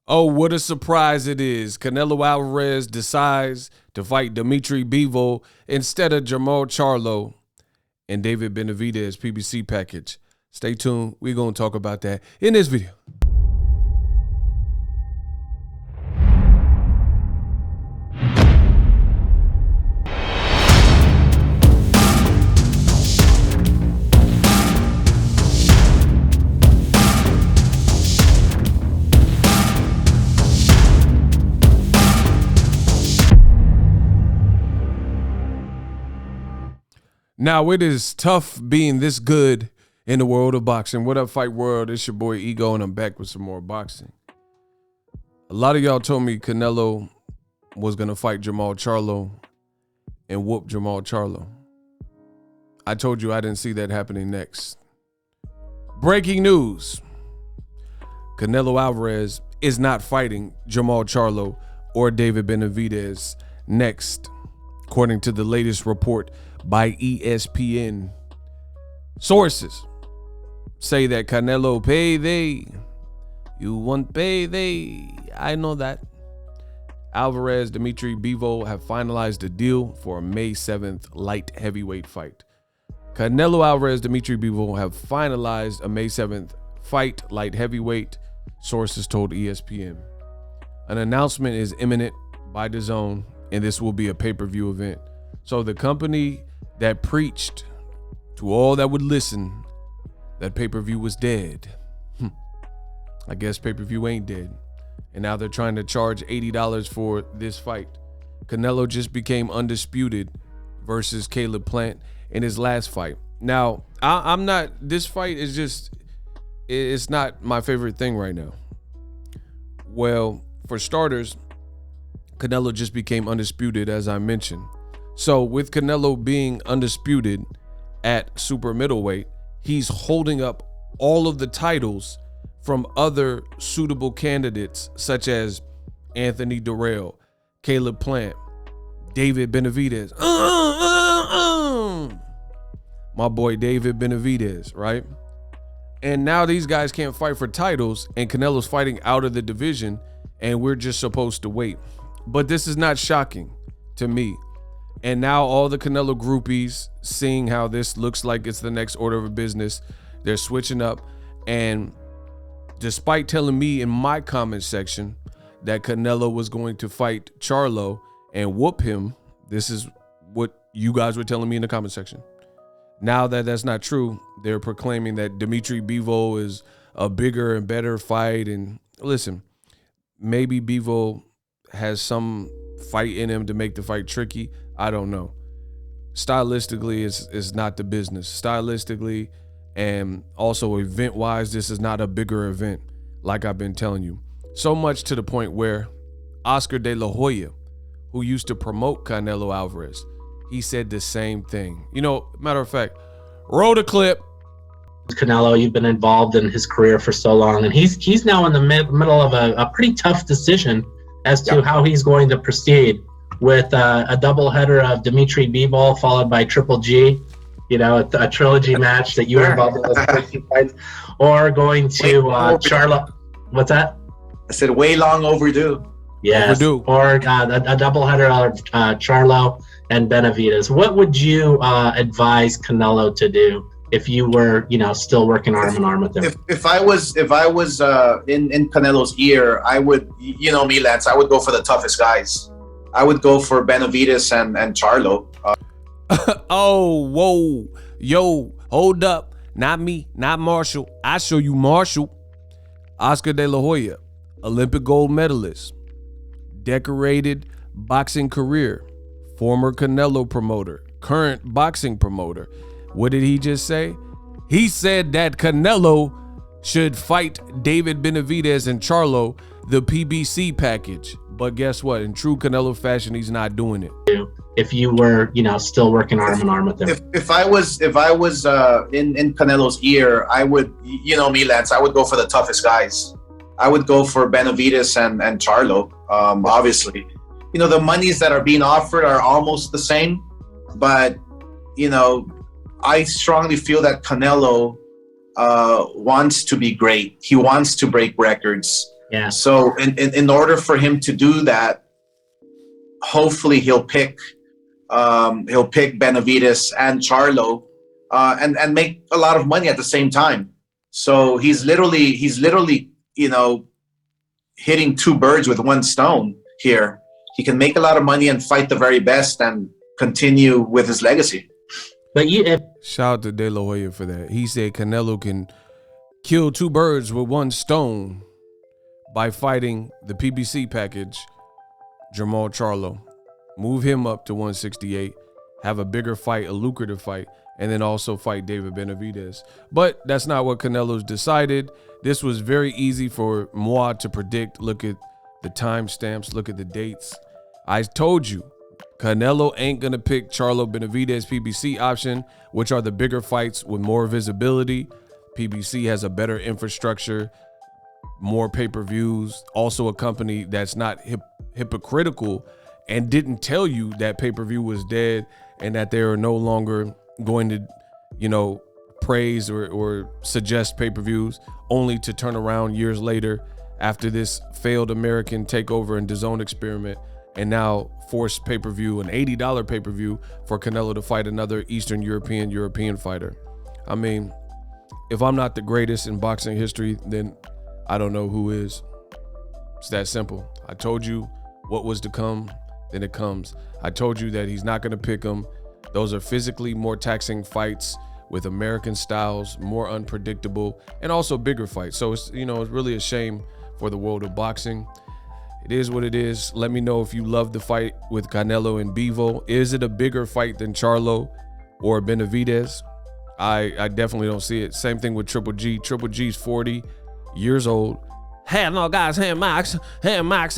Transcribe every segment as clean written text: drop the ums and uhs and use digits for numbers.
Oh, what a surprise it is. Canelo Alvarez decides to fight Dimitri Bivol instead of Jermall Charlo and David Benavidez PBC package. Stay tuned. We're going to talk about that in this video. Now, it is tough being this good in the world of boxing. What up, Fight World? It's your boy Ego, and I'm back with some more boxing. A lot of y'all told me Canelo was going to fight Jermall Charlo and whoop Jermall Charlo. I told you I didn't see that happening next. Breaking news. Canelo Alvarez is not fighting Jermall Charlo or David Benavidez next, according to the latest report by ESPN. Sources say that Canelo payday. You want payday. I know that. Alvarez, Dimitri Bivol have finalized a deal for a May 7th light heavyweight fight. Canelo Alvarez, Dimitri Bivol have finalized a May 7th fight light heavyweight, sources told ESPN. An announcement is imminent by DAZN, and this will be a pay-per-view event. So the company that preached to all that would listen that pay-per-view was dead. I guess pay-per-view ain't dead. And now they're trying to charge $80 for this fight. Canelo just became undisputed versus Caleb Plant in his last fight. Now, I'm not, this fight is just, it's not my favorite thing right now. Well, for starters, Canelo just became undisputed, as I mentioned. So with Canelo being undisputed at super middleweight, he's holding up all of the titles from other suitable candidates such as Anthony Durrell, Caleb Plant, David Benavidez. My boy David Benavidez, right? And now these guys can't fight for titles, and Canelo's fighting out of the division, and we're just supposed to wait. But this is not shocking to me. And now all the Canelo groupies, seeing how this looks like it's the next order of business, they're switching up. And despite telling me in my comment section that Canelo was going to fight Charlo and whoop him, this is what you guys were telling me in the comment section. Now that that's not true, they're proclaiming that Dimitri Bivol is a bigger and better fight. And listen, maybe Bivol has some fight in him to make the fight tricky. I don't know. Stylistically, it's not the business. Stylistically and also event-wise, this is not a bigger event, like I've been telling you. So much to the point where Oscar De La Hoya, who used to promote Canelo Alvarez, he said the same thing. You know, matter of fact, roll the clip. Canelo, you've been involved in his career for so long, and he's now in the middle of a pretty tough decision as to how he's going to proceed with a doubleheader of Dimitri Bivol followed by Triple G, you know, a trilogy match that you were involved in those 13 fights, or going to Charlo. What's that? I said way long overdue. Yes, overdue. Or a doubleheader of Charlo and Benavidez. What would you advise Canelo to do if you were, you know, still working arm in arm with him? If I was in Canelo's ear, I would, you know me, Lance, I would go for the toughest guys. I would go for Benavidez and Charlo. Oh, whoa, yo, hold up. Not me, not Marshall. I show you Marshall. Oscar De La Hoya, Olympic gold medalist, decorated boxing career, former Canelo promoter, current boxing promoter. What did he just say? He said that Canelo should fight David Benavidez and Charlo, the PBC package. But guess what? In true Canelo fashion, he's not doing it. If you were, you know, still working arm in arm with him. If I was in Canelo's ear, I would, you know me, Lance, I would go for the toughest guys. I would go for Benavidez and Charlo. Obviously, you know, the monies that are being offered are almost the same, but you know, I strongly feel that Canelo wants to be great. He wants to break records. Yeah. So in order for him to do that, hopefully he'll pick Benavidez and Charlo, and make a lot of money at the same time. So he's literally, you know, hitting two birds with one stone here. He can make a lot of money and fight the very best and continue with his legacy. But shout out to De La Hoya for that. He said Canelo can kill two birds with one stone by fighting the PBC package, Jermall Charlo, move him up to 168, have a bigger fight, a lucrative fight, and then also fight David Benavidez. But that's not what Canelo's decided. This was very easy for moi to predict. Look at the timestamps, look at the dates. I told you, Canelo ain't gonna pick Charlo Benavidez PBC option, which are the bigger fights with more visibility. PBC has a better infrastructure, more pay-per-views, also a company that's not hypocritical and didn't tell you that pay-per-view was dead and that they are no longer going to, you know, praise or suggest pay-per-views, only to turn around years later after this failed American takeover and DAZN experiment and now force pay-per-view, an $80 pay-per-view for Canelo to fight another Eastern European fighter. I mean, if I'm not the greatest in boxing history, then I don't know who is. It's that simple. I told you what was to come, then it comes. I told you that he's not going to pick him. Those are physically more taxing fights with American styles, more unpredictable, and also bigger fights. So it's, you know, it's really a shame for the world of boxing. It is what it is. Let me know if you love the fight with Canelo and Bivol. Is it a bigger fight than Charlo or Benavidez? I definitely don't see it. Same thing with Triple G. Triple G's 40 years old. Hey, no, guys, hand marks,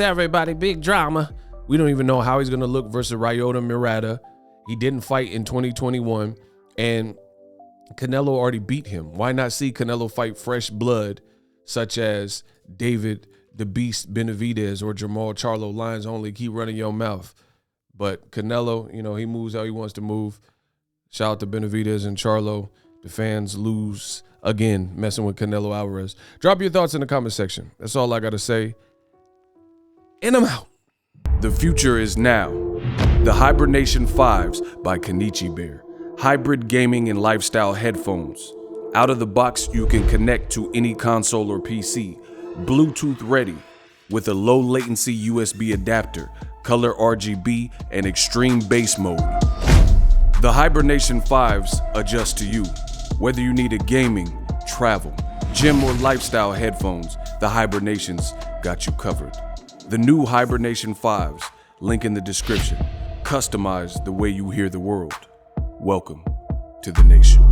everybody, big drama. We don't even know how he's going to look versus Ryota Murata. He didn't fight in 2021, and Canelo already beat him. Why not see Canelo fight fresh blood, such as David the Beast Benavidez or Jermall Charlo? Lines only, keep running your mouth. But Canelo, you know, he moves how he wants to move. Shout out to Benavidez and Charlo. The fans lose again, messing with Canelo Alvarez. Drop your thoughts in the comment section. That's all I got to say. And I'm out. The future is now. The Hibernation 5s by Kenichi Bear. Hybrid gaming and lifestyle headphones. Out of the box, you can connect to any console or PC. Bluetooth ready with a low latency USB adapter, color RGB, and extreme bass mode. The Hibernation 5s adjust to you. Whether you need a gaming, travel, gym, or lifestyle headphones, the Hibernations got you covered. The new Hibernation 5s, link in the description. Customize the way you hear the world. Welcome to the nation.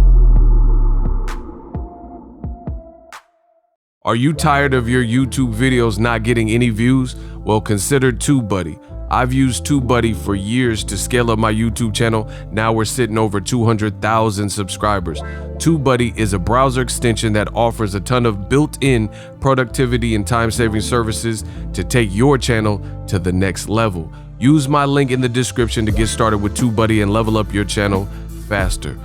Are you tired of your YouTube videos not getting any views? Well, consider TubeBuddy. I've used TubeBuddy for years to scale up my YouTube channel. Now we're sitting over 200,000 subscribers. TubeBuddy is a browser extension that offers a ton of built-in productivity and time-saving services to take your channel to the next level. Use my link in the description to get started with TubeBuddy and level up your channel faster.